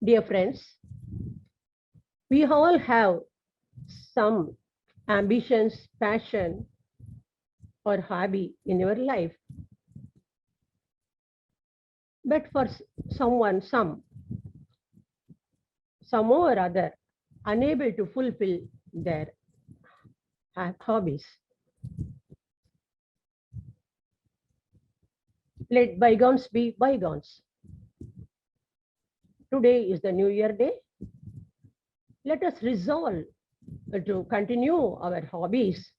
Dear friends, we all have some ambitions, passion, or hobby in your life. But for some or other, unable to fulfill their hobbies. Let bygones be bygones. Today is the New Year Day. Let us resolve to continue our hobbies,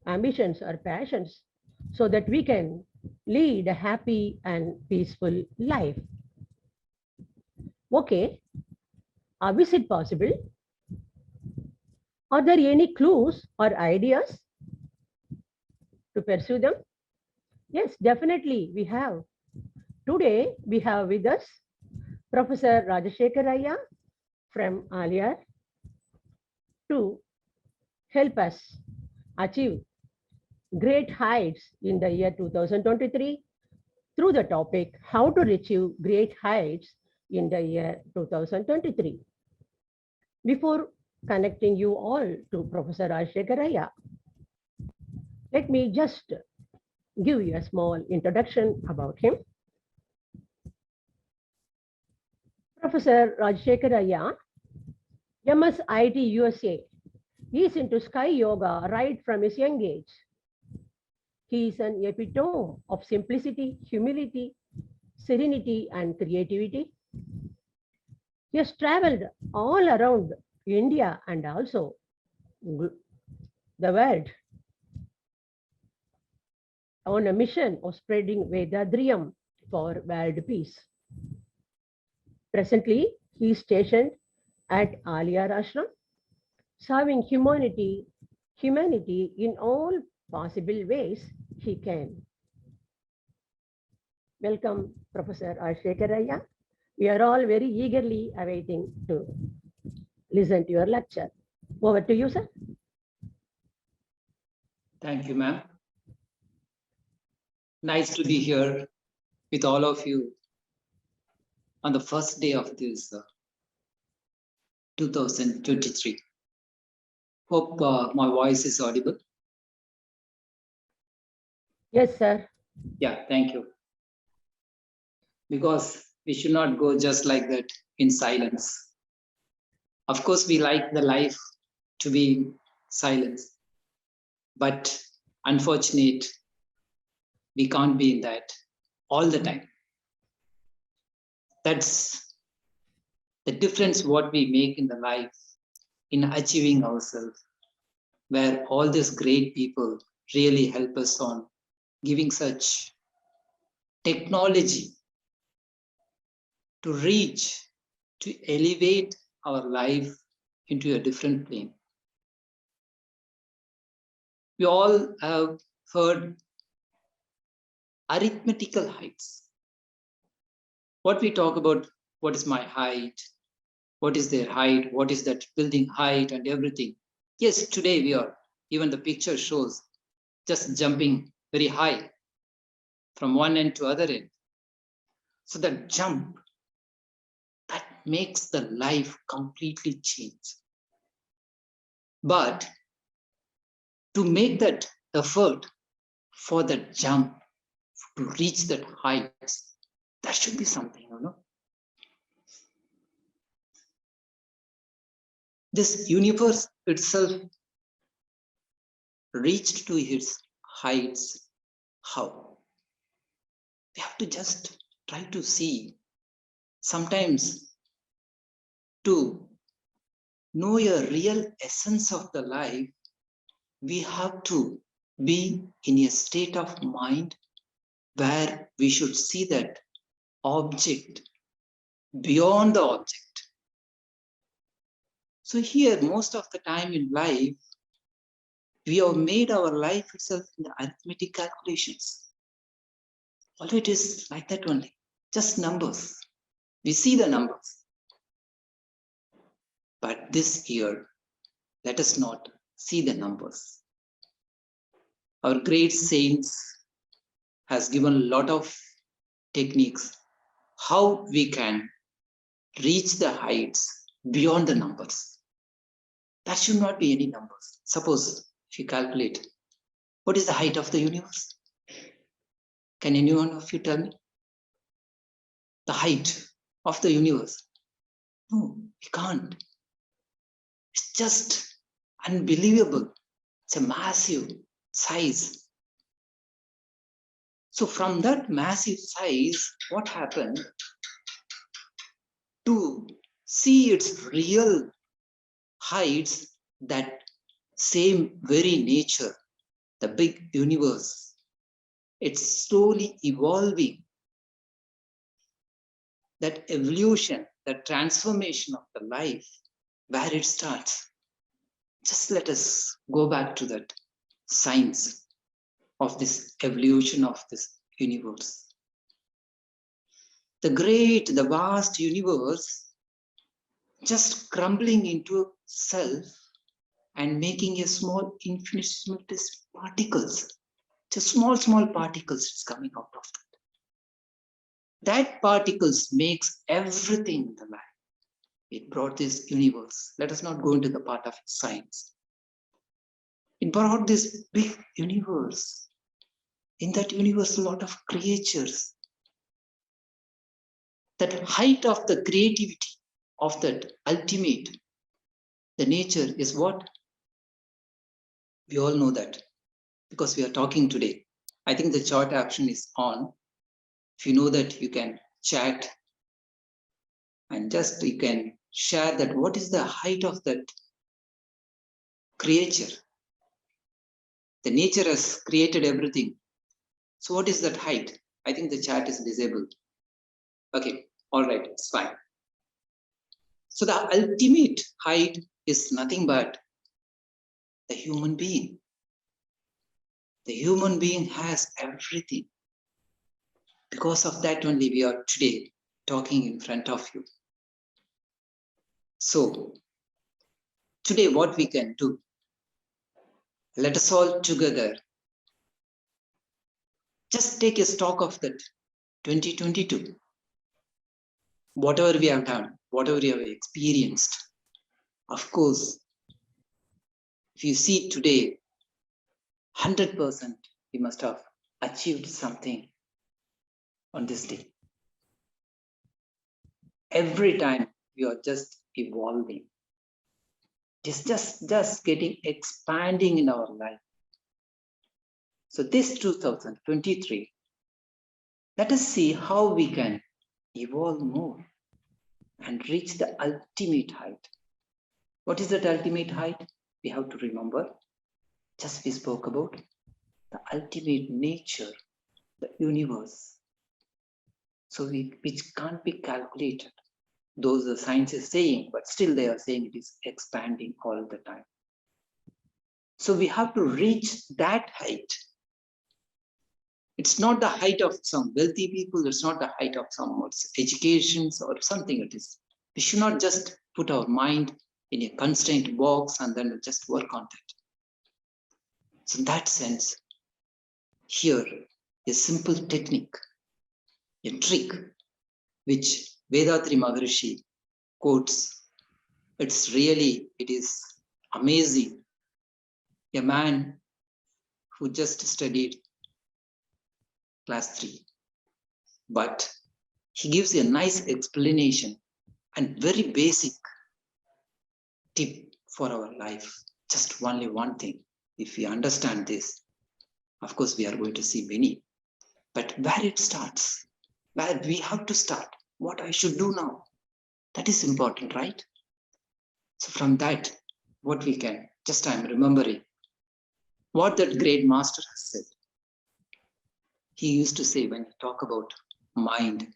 ambitions, or passions so that we can lead a happy and peaceful life. Okay, is it possible? Are there any clues or ideas to pursue them? Yes, definitely we have. Today we have with us Professor Rajasekaran from Aliar to help us achieve great heights in the year 2023 through the topic how to achieve great heights in the year 2023. Before connecting you all to Professor Rajasekaran, let me just give you a small introduction about him. Professor Rajasekaran, MSIT USA, is into sky yoga right from his young age. He is an epitome of simplicity, humility, serenity, and creativity. He has traveled all around India and also the world on a mission of spreading Vethathiri for world peace. Presently, he is stationed at Aliar Ashram, serving humanity in all possible ways he can. Welcome, Professor Rajasekaran. We are all very eagerly awaiting to listen to your lecture. Over to you, sir. Thank you, ma'am. Nice to be here with all of you on the first day of this 2023. Hope my voice is audible. Yes, sir. Yeah, thank you. Because we should not go just like that in silence. Of course, we like the life to be silence, but unfortunate, we can't be in that all the time. That's the difference what we make in the life in achieving ourselves, where all these great people really help us on giving such technology to reach, to elevate our life into a different plane. We all have heard arithmetical heights. What we talk about, what is my height, what is their height, what is that building height and everything. Yes, today we are, even the picture shows, just jumping very high from one end to other end. So that jump, that makes the life completely change. But to make that effort for that jump, to reach that heights, there should be something, you know. This universe itself reached to its heights. How? We have to just try to see. Sometimes to know a real essence of the life, we have to be in a state of mind where we should see that object beyond the object. So here, most of the time in life, we have made our life itself in the arithmetic calculations. All it is like that only, just numbers. We see the numbers. But this year, let us not see the numbers. Our great saints has given a lot of techniques how we can reach the heights beyond the numbers. That should not be any numbers. Suppose if you calculate, what is the height of the universe? Can anyone of you tell me? The height of the universe? No, we can't. It's just unbelievable. It's a massive size. So from that massive size, what happened? To see its real heights, that same very nature, the big universe, it's slowly evolving. That evolution, that transformation of the life, where it starts. Just let us go back to that science of this evolution of this universe. The great, the vast universe just crumbling into self and making a small infinitesimals particles. Just small particles is coming out of that. That particles makes everything in the life. It brought this universe. Let us not go into the part of science. It brought this big universe. In that universe, a lot of creatures. That height of the creativity of that ultimate, the nature is what? We all know that because we are talking today. I think the chat option is on. If you know that, you can chat and just you can share that what is the height of that creature. The nature has created everything. So what is that height? I think the chat is disabled. Okay, all right, it's fine. So the ultimate height is nothing but the human being. The human being has everything. Because of that only we are today talking in front of you. So today what we can do, let us all together just take a stock of that 2022. Whatever we have done, whatever we have experienced. Of course, if you see today, 100% we must have achieved something on this day. Every time we are just evolving. It's just getting expanding in our life. So this 2023, let us see how we can evolve more and reach the ultimate height. What is that ultimate height? We have to remember, just we spoke about the ultimate nature, the universe. So which can't be calculated. Those the science is saying, but still they are saying it is expanding all the time. So we have to reach that height. It's not the height of some wealthy people. It's not the height of someone's educations or something it is. We should not just put our mind in a constraint box and then just work on that. So in that sense, here a simple technique, a trick, which Vethathiri Maharishi quotes. It is amazing. A man who just studied class 3, but he gives a nice explanation and very basic tip for our life. Just only one thing. If we understand this, of course, we are going to see many. But where it starts, where we have to start, what I should do now, that is important, right? So from that, what we can, just I'm remembering what that great master has said. He used to say when you talk about mind,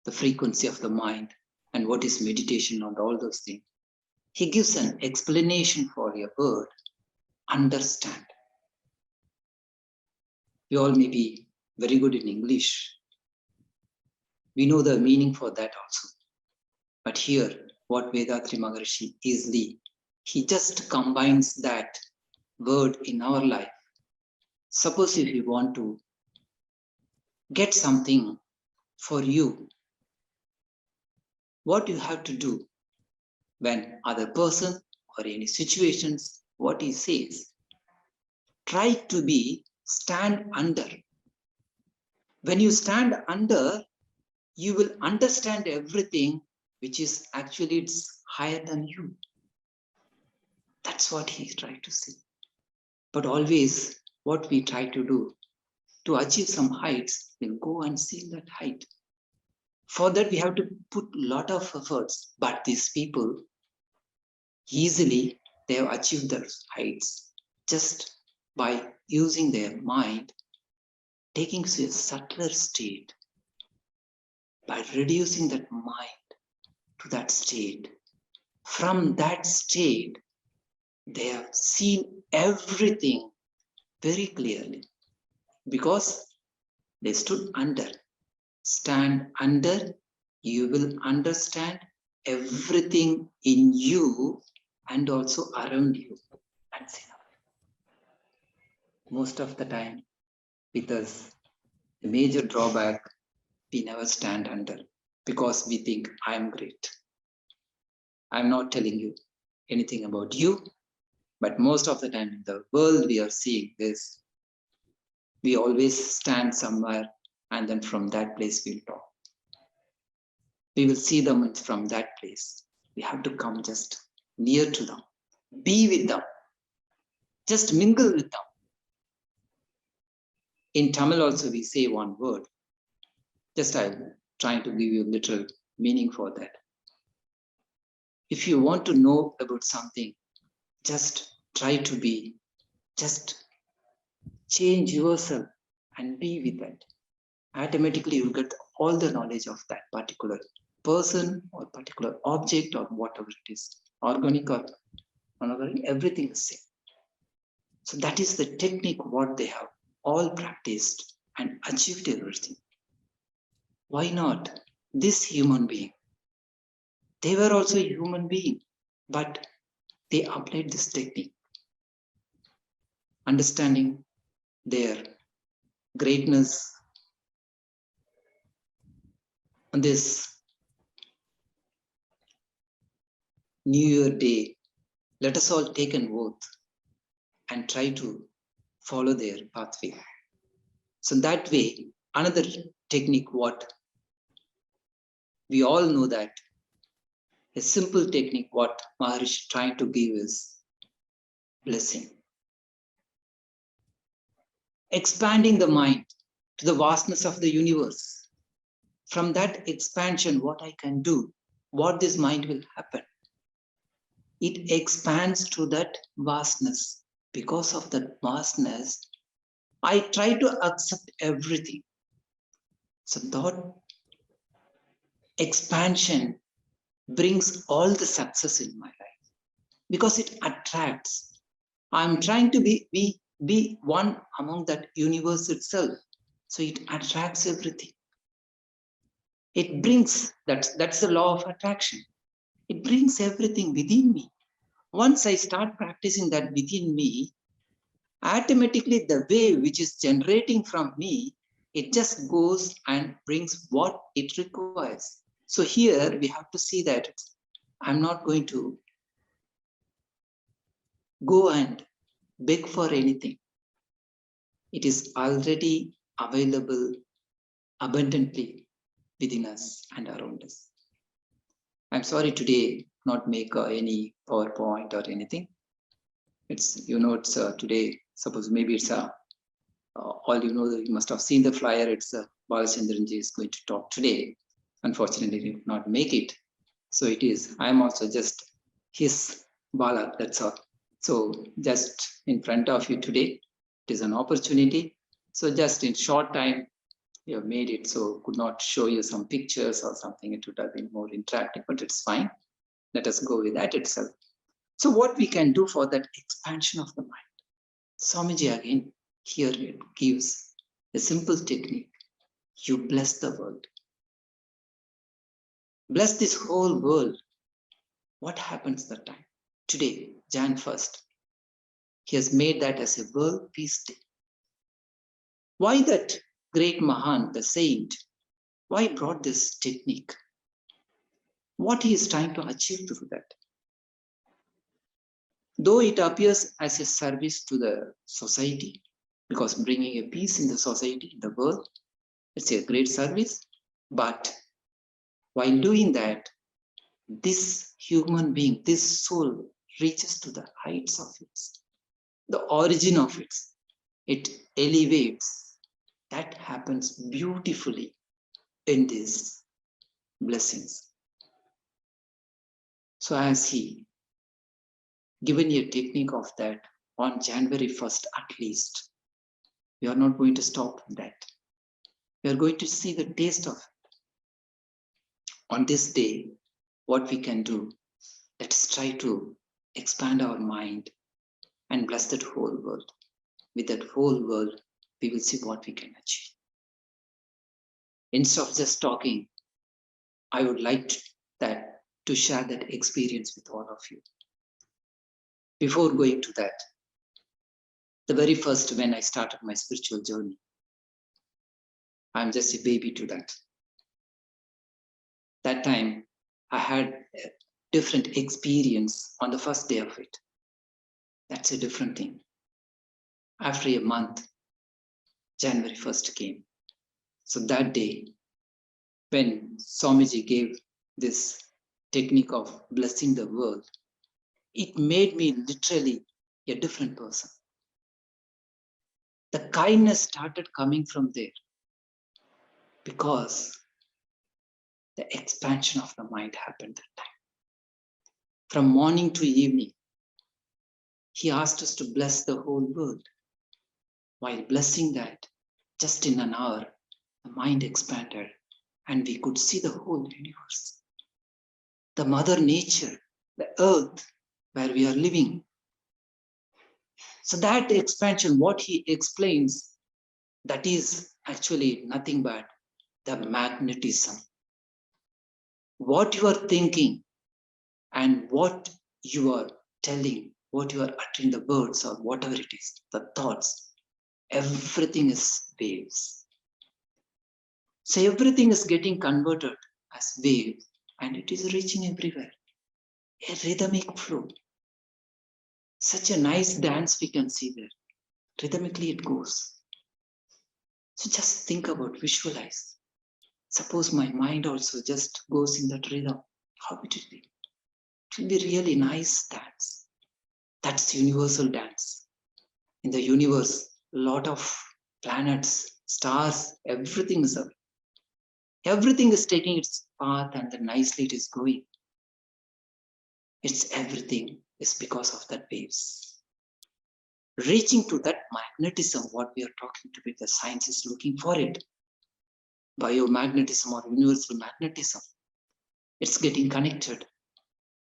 the frequency of the mind, and what is meditation and all those things, he gives an explanation for your word, understand. We all may be very good in English. We know the meaning for that also. But here, what Vethathiri Maharishi easily, he just combines that word in our life. Suppose if you want to get something for you, what you have to do when other person or any situations, what he says, try to be stand under. When you stand under, you will understand everything which is actually it's higher than you. That's what he tried to say. But always what we try to do to achieve some heights, we'll go and see that height. For that, we have to put a lot of efforts. But these people, easily, they have achieved those heights just by using their mind, taking to a subtler state, by reducing that mind to that state. From that state, they have seen everything very clearly because they stood under. Stand under, you will understand everything in you and also around you. That's enough. Most of the time, with us, the major drawback, we never stand under because we think, I am great. I'm not telling you anything about you, but most of the time in the world we are seeing this. We always stand somewhere and then from that place we'll talk. We will see them from that place. We have to come just near to them, be with them, just mingle with them. In Tamil also we say one word. Just I'm trying to give you a literal meaning for that. If you want to know about something, just try to be, just change yourself and be with that. Automatically you'll get all the knowledge of that particular person or particular object or whatever it is, organic or inorganic, everything is same. So that is the technique what they have all practiced and achieved everything. Why not this human being? They were also a human being, but they applied this technique, understanding their greatness. On this New Year Day, let us all take an oath and try to follow their pathway. So that way, another technique what we all know, that a simple technique what Maharishi trying to give is blessing. Expanding the mind to the vastness of the universe. From that expansion, what I can do, what this mind will happen. It expands to that vastness. Because of that vastness, I try to accept everything. So that expansion brings all the success in my life because it attracts. I'm trying to be one among that universe itself. So it attracts everything. It brings, that's the law of attraction. It brings everything within me. Once I start practicing that within me, automatically the wave which is generating from me, it just goes and brings what it requires. So here we have to see that I'm not going to go and beg for anything. It is already available abundantly within us and around us. I'm sorry today not make any PowerPoint or anything. It's, you know, it's today, suppose maybe it's all you know, you must have seen the flyer. It's Balachandranji is going to talk today. Unfortunately, he did not make it. So it is, I'm also just his Bala, that's all. So just in front of you today, it is an opportunity. So just in short time, you have made it, so could not show you some pictures or something. It would have been more interactive, but it's fine. Let us go with that itself. So what we can do for that expansion of the mind? Swamiji again, here it gives a simple technique. You bless the world. Bless this whole world. What happens that time? Today, Jan 1st, he has made that as a World Peace Day. Why that great Mahan, the saint, why brought this technique? what he is trying to achieve through that. Though it appears as a service to the society, because bringing a peace in the society, in the world, it's a great service. But while doing that, this human being, this soul reaches to the heights of it, the origin of it. It elevates. That happens beautifully in these blessings. So as he given a technique of that on January 1st at least, we are not going to stop that. We are going to see the taste of it. On this day, what we can do, let's try to expand our mind and bless that whole world. With that whole world, we will see what we can achieve. Instead of just talking, I would like to share that experience with all of you. Before going to that, the very first when I started my spiritual journey, I'm just a baby to that. That time, I had a different experience on the first day of it. That's a different thing. After a month, January 1st came. So that day, when Swamiji gave this technique of blessing the world, it made me literally a different person. The kindness started coming from there because the expansion of the mind happened that time. From morning to evening, he asked us to bless the whole world. While blessing that, just in an hour, the mind expanded and we could see the whole universe. The mother nature, the earth where we are living. So that expansion, what he explains, that is actually nothing but the magnetism. What you are thinking and what you are telling, what you are uttering, the words or whatever it is, the thoughts, everything is waves. So everything is getting converted as waves and it is reaching everywhere. A rhythmic flow. Such a nice dance we can see there. Rhythmically it goes. So just think about, visualize. Suppose my mind also just goes in that rhythm. How it will be? It will be really nice dance. That's universal dance. In the universe, a lot of planets, stars, everything is up. Everything is taking its path and then nicely it is going. It's everything is because of that waves. Reaching to that magnetism, what we are talking to, the science is looking for it. Biomagnetism or universal magnetism. It's getting connected.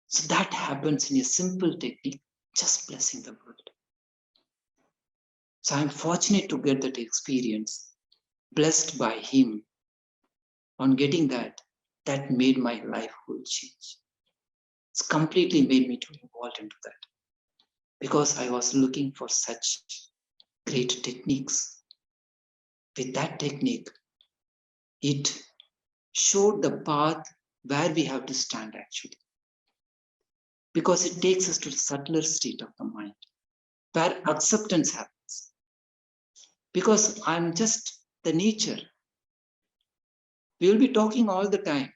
So that happens in a simple technique, just blessing the world. So I'm fortunate to get that experience, blessed by him. On getting that, that made my life whole change. It's completely made me to involve into that. Because I was looking for such great techniques. With that technique, it showed the path where we have to stand actually. Because it takes us to the subtler state of the mind, where acceptance happens. Because I'm just the nature. We will be talking all the time.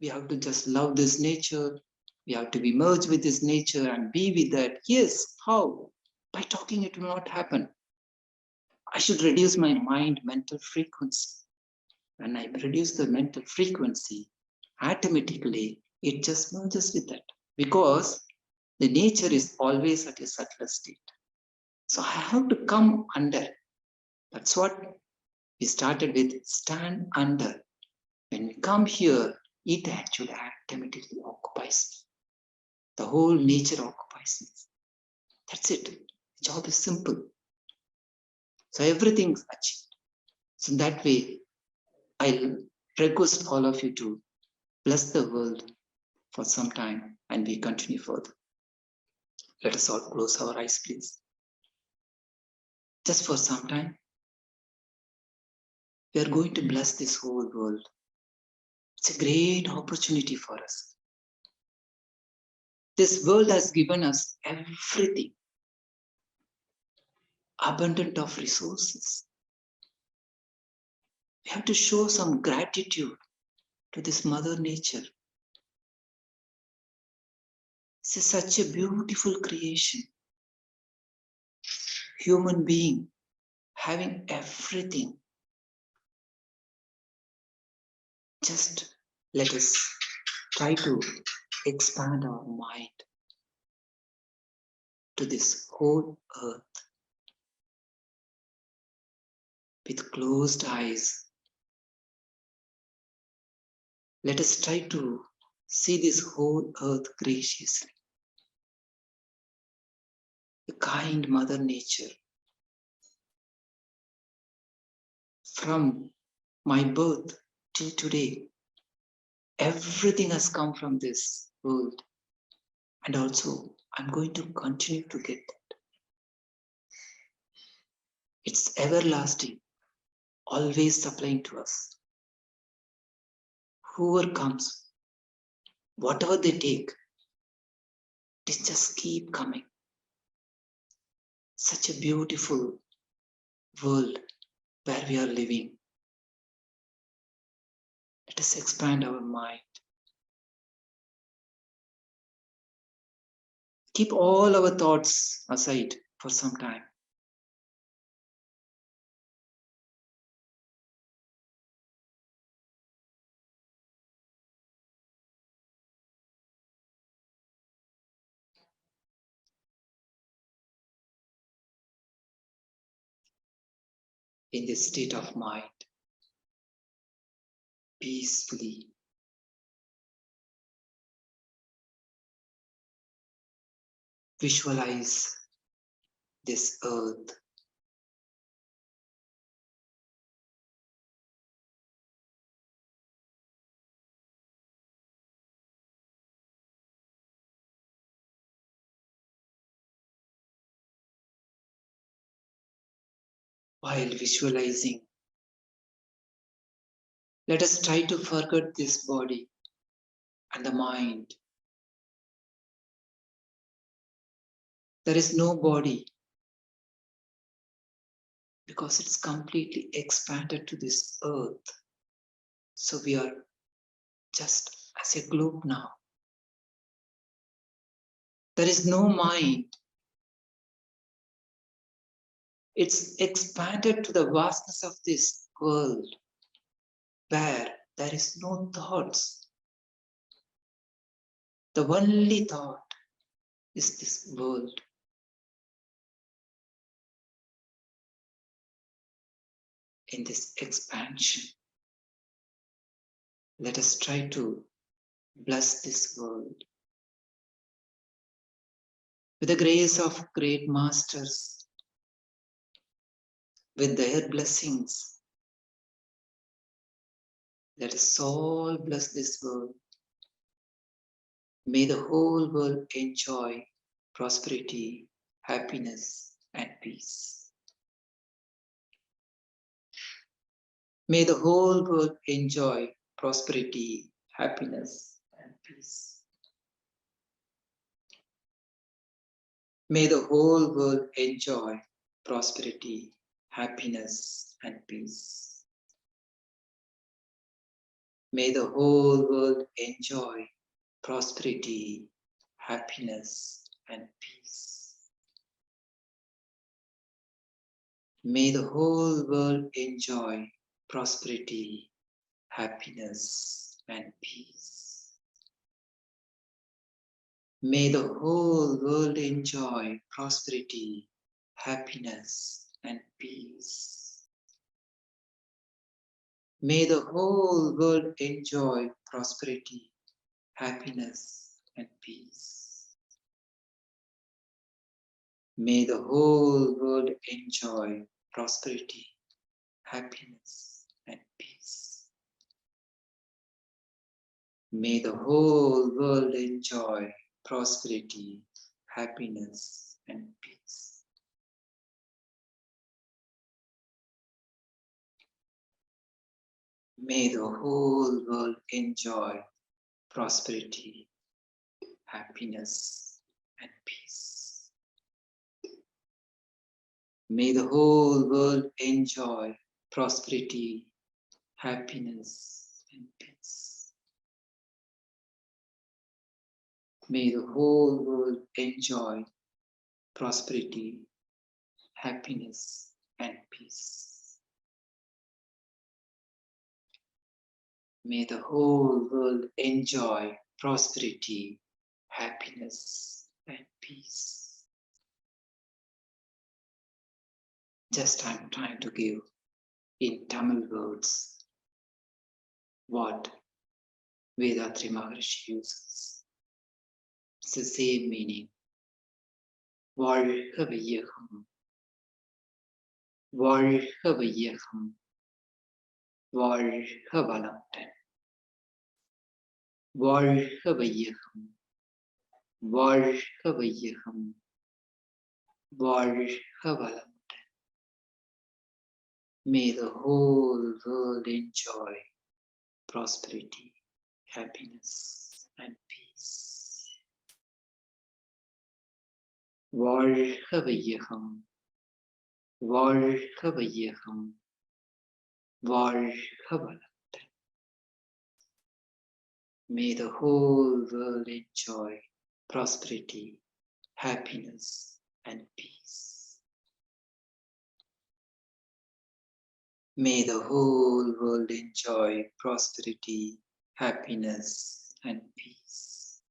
We have to just love this nature. We have to be merged with this nature and be with that. Yes, how? By talking it will not happen. I should reduce my mind mental frequency. When I reduce the mental frequency, automatically it just merges with that. Because the nature is always at a subtler state. So I have to come under. That's what we started with, stand under. When we come here, it actually automatically occupies me. The whole nature occupies me. That's it. The job is simple. So everything's achieved. So that way, I'll request all of you to bless the world for some time and we continue further. Let us all close our eyes, please. Just for some time, we are going to bless this whole world. It's a great opportunity for us. This world has given us everything, abundant of resources. We have to show some gratitude to this Mother Nature. This is such a beautiful creation. Human being having everything. Just let us try to expand our mind to this whole earth with closed eyes. Let us try to see this whole earth graciously. The kind Mother Nature. From my birth till today, everything has come from this world. And also, I'm going to continue to get that. It's everlasting, always supplying to us. Whoever comes, whatever they take, it just keep coming. Such a beautiful world where we are living. Let us expand our mind. Keep all our thoughts aside for some time. In this state of mind, peacefully, visualize this earth. While visualizing, let us try to forget this body and the mind. There is no body because it's completely expanded to this earth. So we are just as a globe now. There is no mind. It's expanded to the vastness of this world where there is no thoughts. The only thought is this world. In this expansion, let us try to bless this world with the grace of great masters, with their blessings. Let us all bless this world. May the whole world enjoy prosperity, happiness, and peace. May the whole world enjoy prosperity, happiness, and peace. May the whole world enjoy prosperity, happiness, and peace. May the whole world enjoy prosperity, happiness, and peace. May the whole world enjoy prosperity, happiness, and peace. May the whole world enjoy prosperity, happiness, and peace. May the whole world enjoy prosperity, happiness, and peace. May the whole world enjoy prosperity, happiness, and peace. May the whole world enjoy prosperity, happiness, and peace. May the whole world enjoy prosperity, happiness, and peace. May the whole world enjoy prosperity, happiness, and peace. May the whole world enjoy prosperity, happiness, and peace. May the whole world enjoy prosperity, happiness, and peace. Just I'm trying to give in Tamil words what Vethathiri Maharishi uses. It's the same meaning. வாழ்க வையகம், வாழ்க வையகம், வாழ்க வளமுடன். வாழ்க வையகம், வாழ்க வையகம், வாழ்க வளமுடன். May the whole world enjoy prosperity, happiness, and peace. வாழ்க வையகம், வாழ்க வையகம், வாழ்க வளமுடன். May the whole world enjoy prosperity, happiness, and peace. May the whole world enjoy prosperity, happiness, and peace.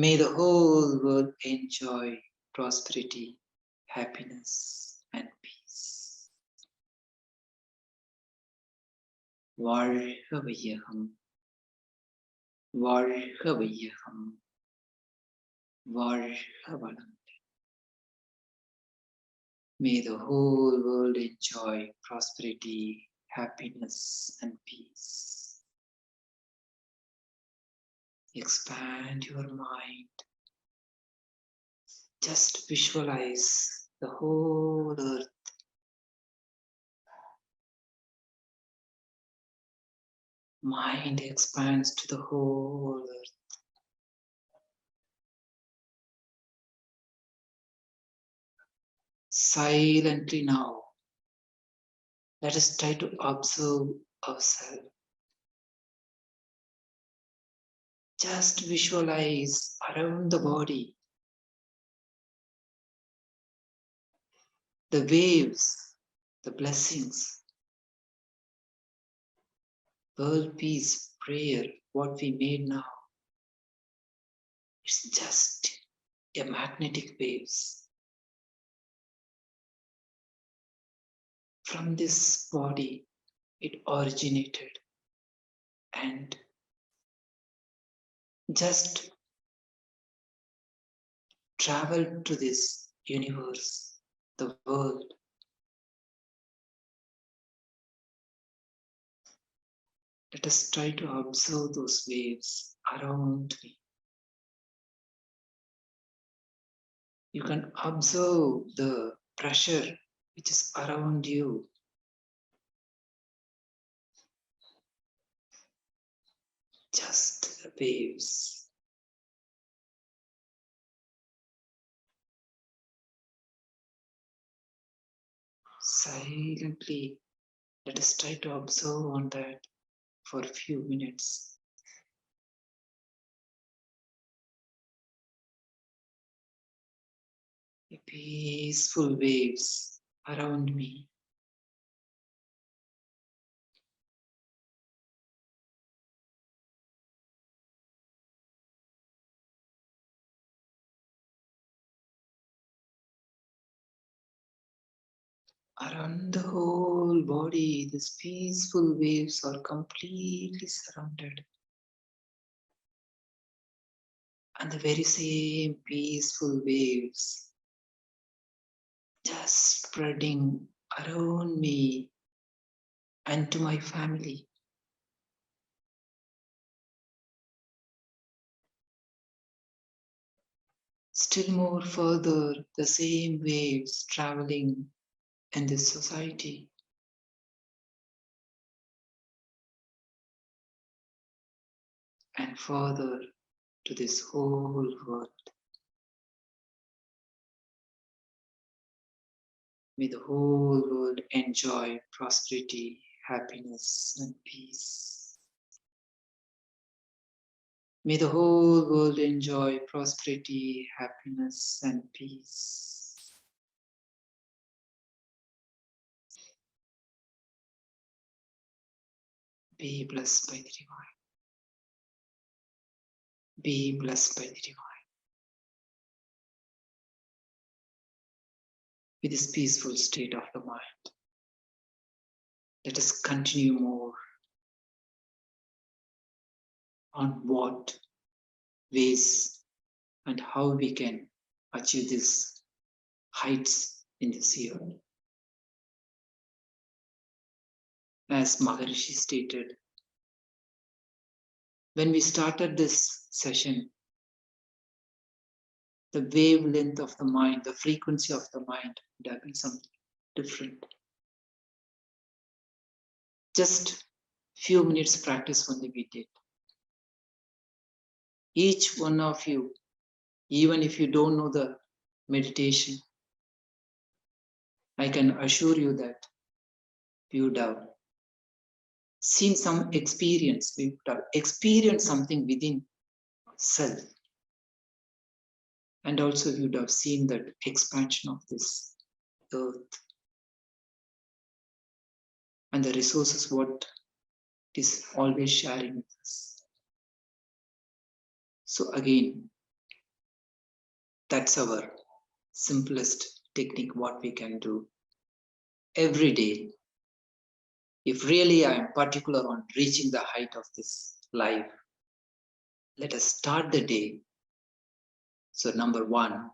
May the whole world enjoy prosperity, happiness, and peace. வாழ்க வையகம், வாழ்க வையகம், வாழ்க வளமுடன். May the whole world enjoy prosperity, happiness, and peace. Expand your mind. Just visualize the whole earth. Mind expands to the whole earth. Silently now, let us try to observe ourselves. Just visualize around the body the waves, the blessings, world peace prayer, what we made now. It's just a magnetic waves. From this body, it originated and just traveled to this universe, the world. Let us try to observe those waves around me. You can observe the pressure which is around you. Just the waves. Silently, let us try to observe on that for a few minutes. The peaceful waves around me. Around the whole body, these peaceful waves are completely surrounded. And the very same peaceful waves just spreading around me and to my family. Still more further, the same waves traveling in this society. and further to this whole world. May the whole world enjoy prosperity, happiness, and peace. May the whole world enjoy prosperity, happiness, and peace. Be blessed by the divine. Be blessed by the divine. With this peaceful state of the mind, let us continue more on what ways and how we can achieve these heights in this year. As Maharishi stated, when we started this session, the wavelength of the mind, the frequency of the mind would have been something different. Just few minutes practice only we did. Each one of you, even if you don't know the meditation, I can assure you that we would have seen some experience, we would have experienced something within self. And also you would have seen that expansion of this earth and the resources what is always sharing with us. So again, that's our simplest technique what we can do every day. If really I am particular on reaching the height of this life, let us start the day. So number one,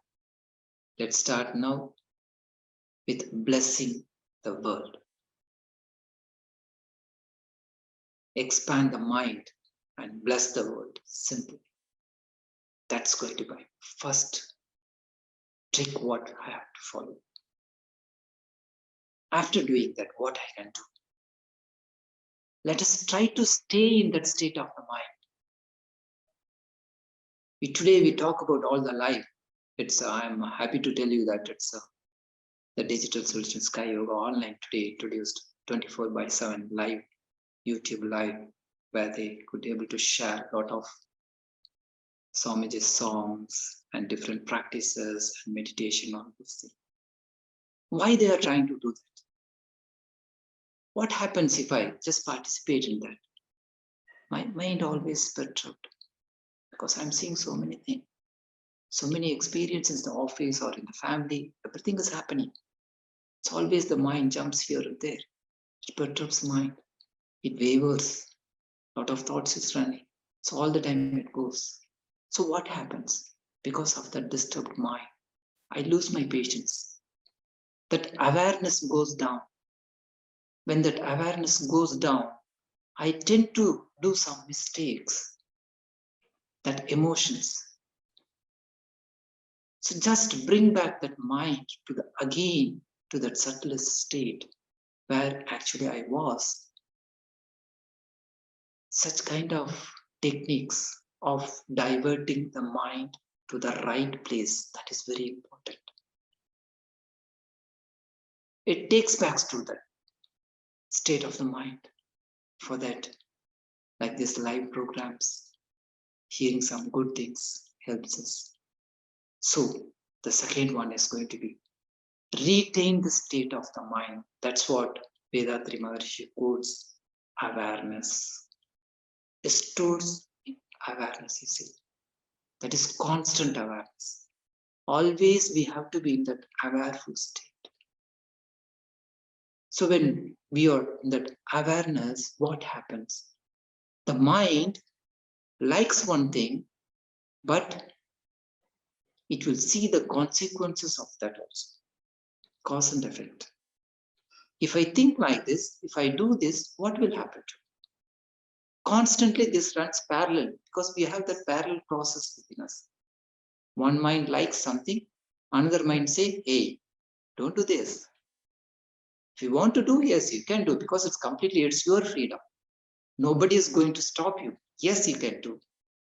let's start now with blessing the world. Expand the mind and bless the world. Simple. That's going to be my first trick what I have to follow. After doing that, what I can do? Let us try to stay in that state of the mind. Today we talk about all the life. I'm happy to tell you that it's the Digital Solution Sky Yoga online today introduced 24/7 live, YouTube live, where they could be able to share a lot of Swamiji's songs and different practices and meditation on this thing. Why they are trying to do that? What happens if I just participate in that? My mind always perturbed because I'm seeing so many things, so many experiences in the office or in the family. Everything is happening. It's always the mind jumps here and there. It perturbs the mind. It wavers. A lot of thoughts is running. So all the time it goes. So what happens? Because of that disturbed mind, I lose my patience. That awareness goes down. When that awareness goes down, I tend to do some mistakes, that emotions. So just bring back that mind to again to that subtlest state where actually I was. Such kind of techniques of diverting the mind to the right place, that is very important. It takes back to that state of the mind. For that, like these live programs, hearing some good things helps us. So the second one is going to be retain the state of the mind. That's what Vethathiri Maharishi quotes, awareness. Stores awareness, you see. That is constant awareness. Always we have to be in that awareful state. So when we are in that awareness, what happens? The mind likes one thing, but it will see the consequences of that also. Cause and effect. If I think like this, if I do this, what will happen to me? Constantly this runs parallel because we have that parallel process within us. One mind likes something, another mind say, hey, don't do this. If you want to do, yes, you can do because it's your freedom. Nobody is going to stop you. Yes, you can do.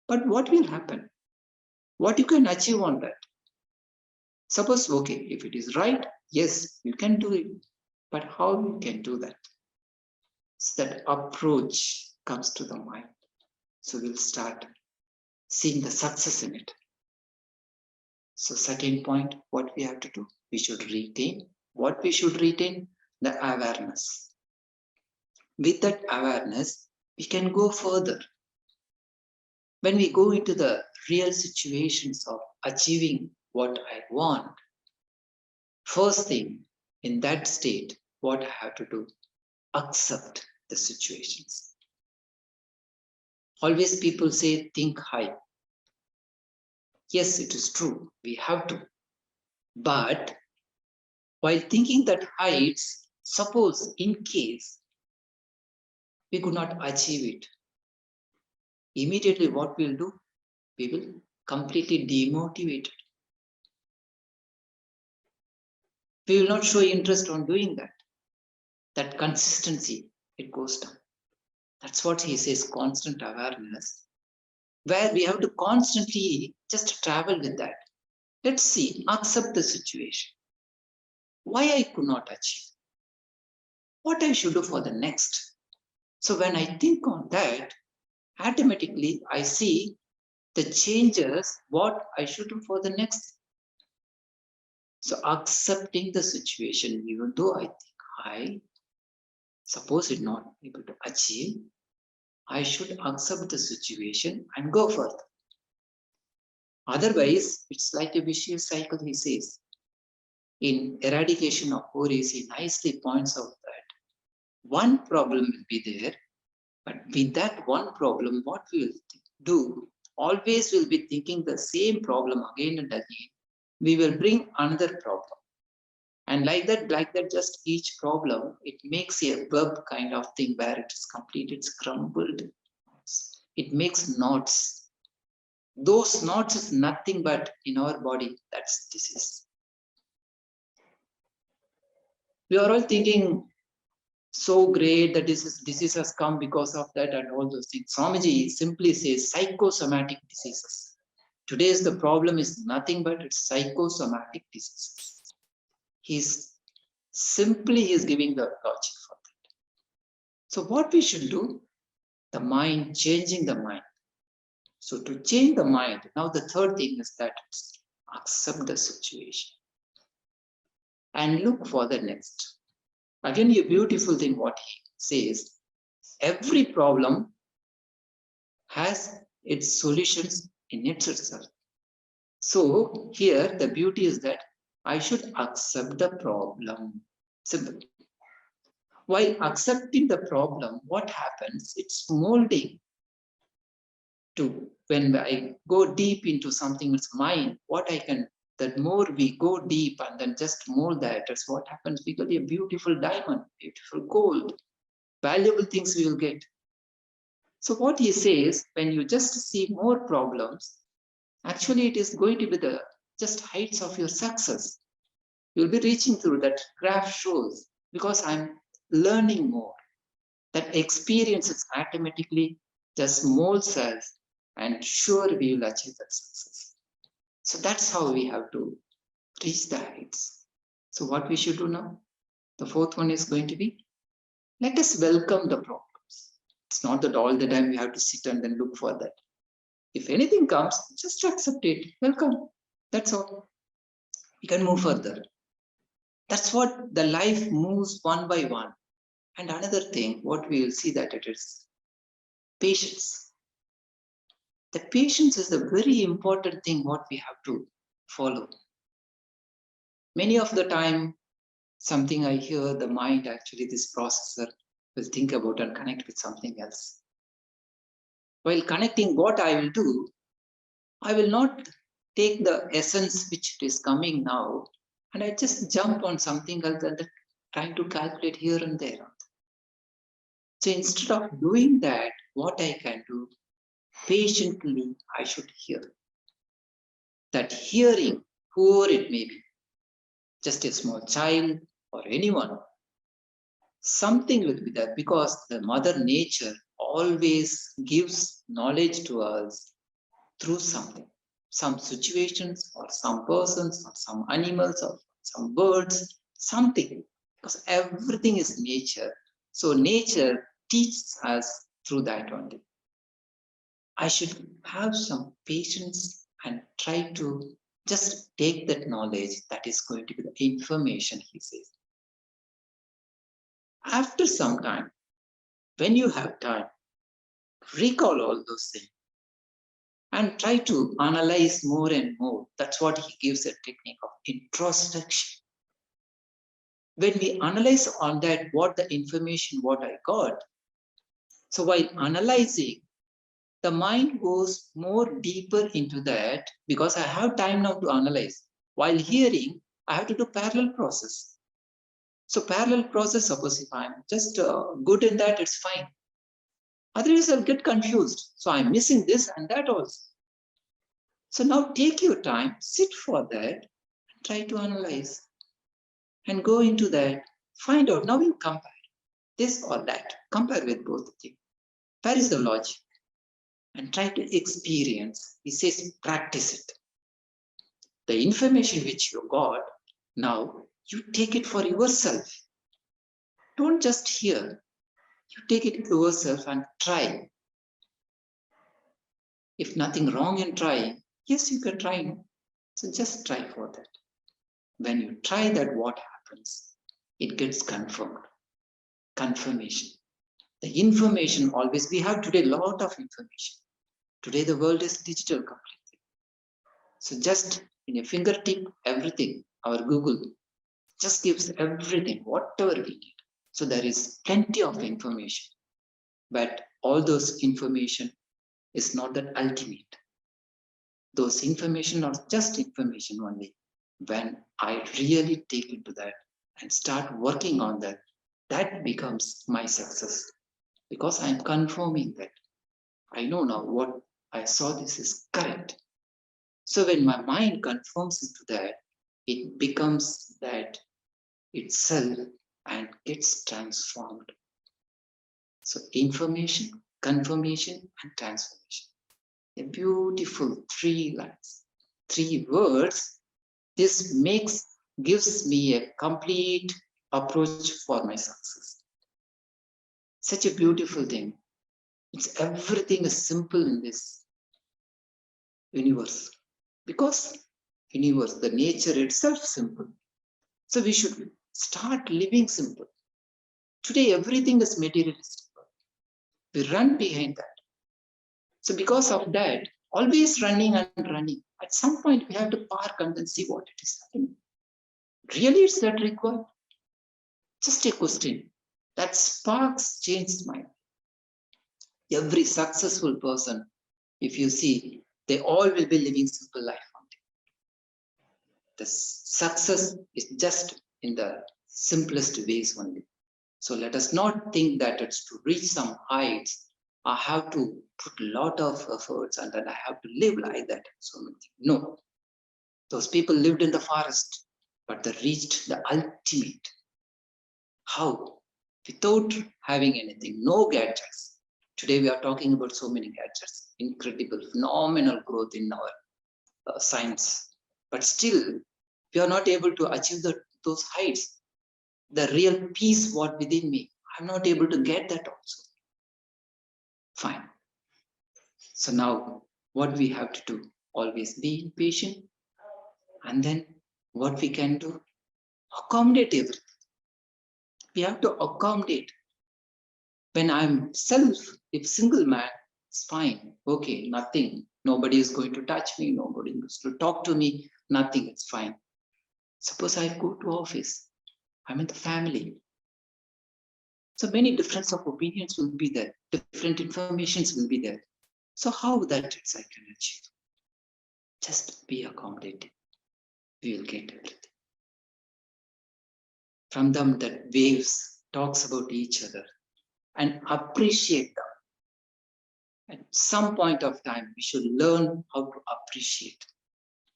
But what will happen? What you can achieve on that? Suppose, okay, if it is right, yes, you can do it. But how you can do that? So that approach comes to the mind. So we'll start seeing the success in it. So second point, what we have to do? We should retain. What we should retain? The awareness. With that awareness, we can go further. When we go into the real situations of achieving what I want, first thing in that state, what I have to do? Accept the situations. Always people say, think high. Yes, it is true. We have to. But while thinking that heights, suppose in case we could not achieve it, immediately what we'll do? We will completely demotivate. We will not show interest on doing that. That consistency, it goes down. That's what he says, constant awareness, where we have to constantly just travel with that. Let's see, accept the situation. Why I could not achieve? What I should do for the next? So when I think on that, automatically I see the changes, what I should do for the next. So accepting the situation, even though I think I suppose it not able to achieve, I should accept the situation and go further. Otherwise, it's like a vicious cycle, he says. In Eradication of Worries, he nicely points out that one problem will be there, but with that one problem, what we will do, always will be thinking the same problem again and again. We will bring another problem. And like that, just each problem, it makes a web kind of thing where it is complete, it's crumbled. It makes knots. Those knots is nothing but in our body, that's disease. We are all thinking, so great that disease has come because of that and all those things. Swamiji simply says psychosomatic diseases. Today's the problem is nothing but it's psychosomatic diseases. He's giving the logic for that. So what we should do? The mind, changing the mind. So to change the mind, now the third thing is that accept the situation and look for the next. Again, a beautiful thing what he says, every problem has its solutions in itself. So here the beauty is that I should accept the problem. Simple. While accepting the problem, what happens? It's molding to when I go deep into something, it's mine, what I can, the more we go deep and then just mold that, that's what happens. We get a beautiful diamond, beautiful gold, valuable things we will get. So what he says, when you just see more problems, actually it is going to be the just heights of your success. You'll be reaching through that graph shows, because I'm learning more. That experience is automatically just molds us, and sure we will achieve that success. So that's how we have to reach the heights. So what we should do now? The fourth one is going to be, let us welcome the problems. It's not that all the time we have to sit and then look for that. If anything comes, just accept it, welcome. That's all. You can move further. That's what the life moves one by one. And another thing, what we will see that it is patience. The patience is a very important thing what we have to follow. Many of the time, something I hear, the mind actually, this processor will think about and connect with something else. While connecting, what I will do, I will not take the essence which is coming now, and I just jump on something else and trying to calculate here and there. So instead of doing that, what I can do, patiently I should hear. That hearing, whoever it may be, just a small child or anyone, something will be there, because the mother nature always gives knowledge to us through something, some situations or some persons or some animals or some birds, something, because everything is nature. So nature teaches us through that only. I should have some patience and try to just take that knowledge that is going to be the information, he says. After some time, when you have time, recall all those things and try to analyze more and more. That's what he gives a technique of introspection. When we analyze on that, what the information, what I got, so while analyzing, the mind goes more deeper into that because I have time now to analyze. While hearing, I have to do parallel process. So parallel process, suppose if I'm just good in that, it's fine. Otherwise, I'll get confused. So I'm missing this and that also. So now take your time, sit for that, and try to analyze and go into that. Find out. Now you compare this or that. Compare with both of you. Where is the logic? And try to experience. He says, practice it. The information which you got, now you take it for yourself. Don't just hear. You take it yourself and try. If nothing wrong in trying, yes, you can try. So just try for that. When you try that, what happens? It gets confirmed. Confirmation. The information always, we have today a lot of information. Today the world is digital completely. So just in a fingertip, everything, our Google just gives everything, whatever we need. So there is plenty of information, but all those information is not that ultimate. Those information are just information only. When I really take into that and start working on that, that becomes my success because I'm confirming that. I know now what I saw, this is correct. So when my mind confirms into that, it becomes that itself and gets transformed. So information, confirmation, and transformation. A beautiful 3 lines, 3 words. This gives me a complete approach for my success. Such a beautiful thing. It's everything is simple in this universe. Because universe, the nature itself simple. So we should start living simple. Today, everything is materialistic. We run behind that. So because of that, always running and running. At some point, we have to park and then see what it is happening. Really, it's that required? Just a question. That sparks changed my life. Every successful person, if you see, they all will be living simple life. The success is just in the simplest ways only. So let us not think that it's to reach some heights, I have to put a lot of efforts and then I have to live like that. So no, those people lived in the forest, but they reached the ultimate. How? Without having anything, no gadgets. Today we are talking about so many gadgets, incredible, phenomenal growth in our science. But still, we are not able to achieve those heights. The real peace what within me, I'm not able to get that also. Fine. So now what we have to do, always be patient, and then what we can do, accommodate everything. We have to accommodate. When I'm if single man, it's fine. Okay, nothing. Nobody is going to touch me. Nobody is to talk to me. Nothing. It's fine. Suppose I go to office. I'm in the family. So many difference of opinions will be there. Different informations will be there. So how that I can achieve? Just be accommodating. We will get everything. From them, that waves talks about each other and appreciate them. At some point of time, we should learn how to appreciate.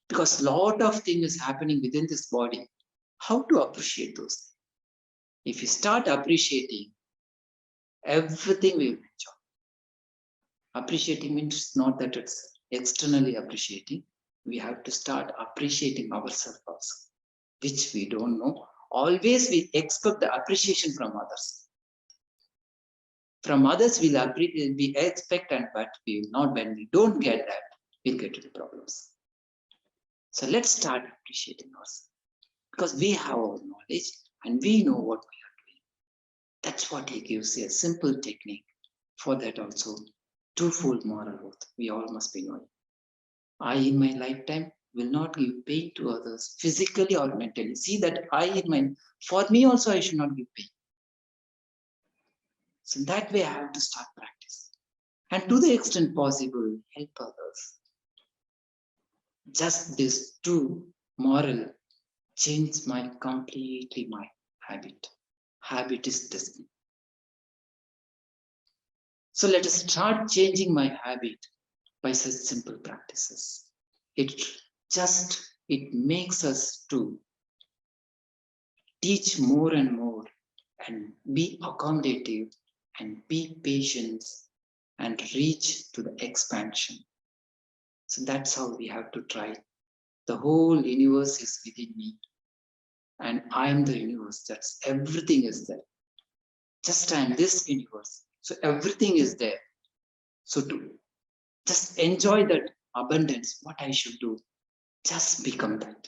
Because a lot of things is happening within this body. How to appreciate those things? If you start appreciating, everything will enjoy. Appreciating means not that it's externally appreciating, we have to start appreciating ourselves also, which we don't know. Always we expect the appreciation from others. From others we expect, but we will not. When we don't get that, we'll get into problems. So let's start appreciating ourselves, because we have our knowledge and we know what we are doing. That's what he gives a simple technique. For that also, twofold moral oath we all must be knowing. I in my lifetime will not give pain to others physically or mentally. See that for me also I should not give pain. So that way I have to start practice. And to the extent possible, help others. Just this true moral changed completely my habit. Habit is destiny. So let us start changing my habit by such simple practices. It makes us to teach more and more and be accommodative and be patient and reach to the expansion. So that's how we have to try. The whole universe is within me and I am the universe. That's everything is there. Just I am this universe. So everything is there. So to just enjoy that abundance, what I should do, just become that.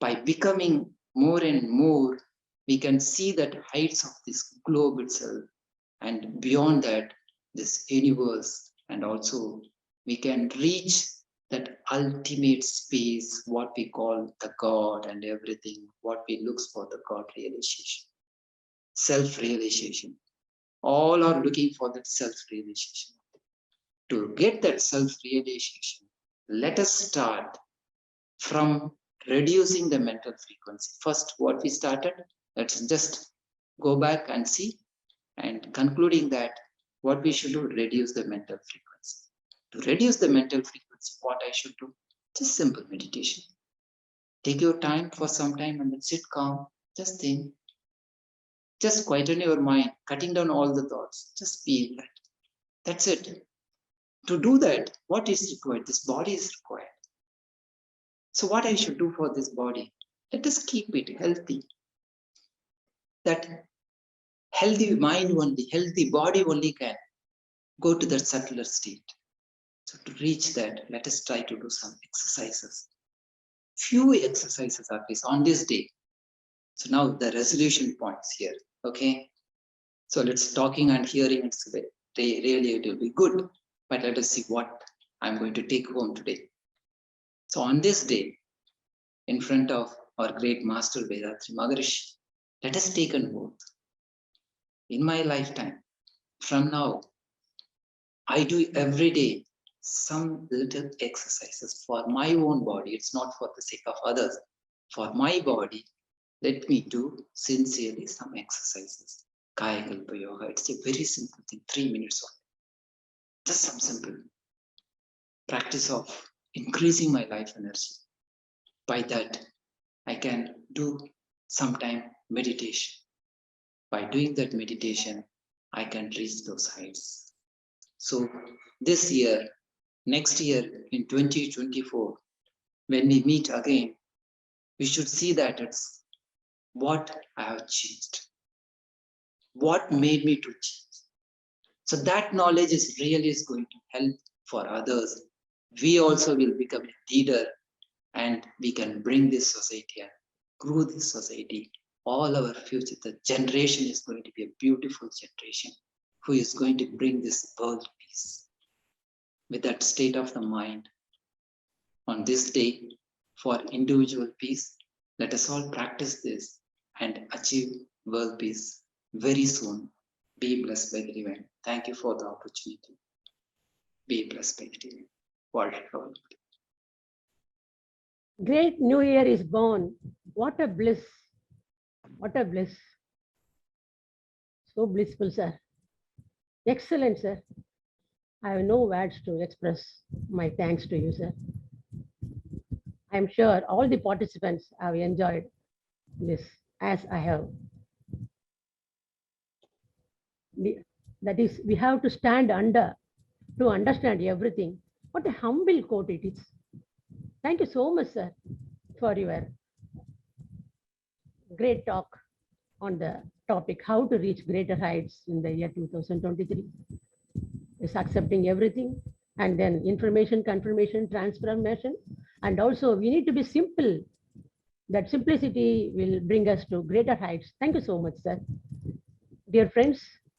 By becoming more and more, we can see that heights of this globe itself, and beyond that, this universe, and also we can reach that ultimate space, what we call the God and everything, what we look for the God realization, self-realization. All are looking for that self-realization. To get that self-realization, let us start from reducing the mental frequency. First, what we started, let's just go back and see, and concluding that what we should do, reduce the mental frequency. To reduce the mental frequency, what I should do, just simple meditation. Take your time for some time and then sit calm, just think, just quieten your mind, cutting down all the thoughts, just feel that. That's it. To do that, what is required? This body is required. So what I should do for this body? Let us keep it healthy. That healthy mind only, healthy body only can go to that subtler state. So to reach that, let us try to do some exercises. Few exercises at least on this day. So now the resolution points here, okay? So let's talking and hearing, it's really it will be good, but let us see what I'm going to take home today. So on this day, in front of our great master Vethathiri Maharishi, let us take an oath. In my lifetime, from now, I do every day some little exercises for my own body. It's not for the sake of others. For my body, let me do sincerely some exercises. Kaya Kalpa Yoga, it's a very simple thing, 3 minutes of just some simple practice of increasing my life energy. By that, I can do sometime meditation. By doing that meditation, I can reach those heights. So this year, next year in 2024, when we meet again, we should see that it's what I have changed. What made me to change? So that knowledge is really going to help for others. We also will become a leader and we can bring this society and grow this society. All our future, the generation is going to be a beautiful generation who is going to bring this world peace. With that state of the mind, on this day for individual peace, let us all practice this and achieve world peace very soon. Be blessed by the divine. Thank you for the opportunity. Be blessed by the divine. Wonderful. Great New Year is born. What a bliss. What a bliss. So blissful, sir. Excellent, sir. I have no words to express my thanks to you, sir. I'm sure all the participants have enjoyed this as I have. That is, we have to stand under to understand everything. What a humble quote it is. Thank you so much, sir, for your great talk on the topic, how to reach greater heights in the year 2023. Is accepting everything, and then information, confirmation, transformation. And also we need to be simple. That simplicity will bring us to greater heights. Thank you so much, sir. Dear friends,